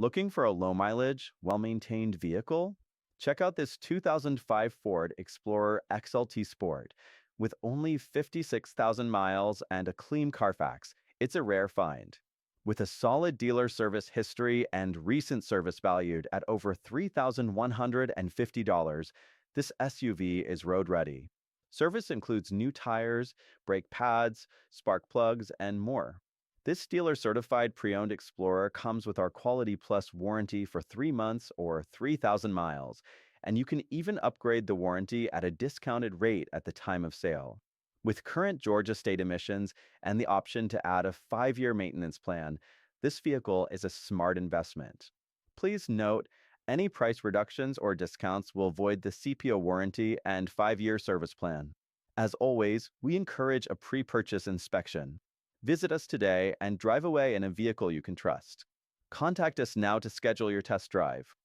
Looking for a low mileage, well-maintained vehicle? Check out this 2005 Ford Explorer XLT Sport. With only 56,000 miles and a clean Carfax, it's a rare find. With a solid dealer service history and recent service valued at over $3,150, this SUV is road ready. Service includes new tires, brake pads, spark plugs, and more. This dealer-certified pre-owned Explorer comes with our Quality Plus warranty for 3 months or 3,000 miles, and you can even upgrade the warranty at a discounted rate at the time of sale. With current Georgia state emissions and the option to add a 5-year maintenance plan, this vehicle is a smart investment. Please note, any price reductions or discounts will void the CPO warranty and 5-year service plan. As always, we encourage a pre-purchase inspection. Visit us today and drive away in a vehicle you can trust. Contact us now to schedule your test drive.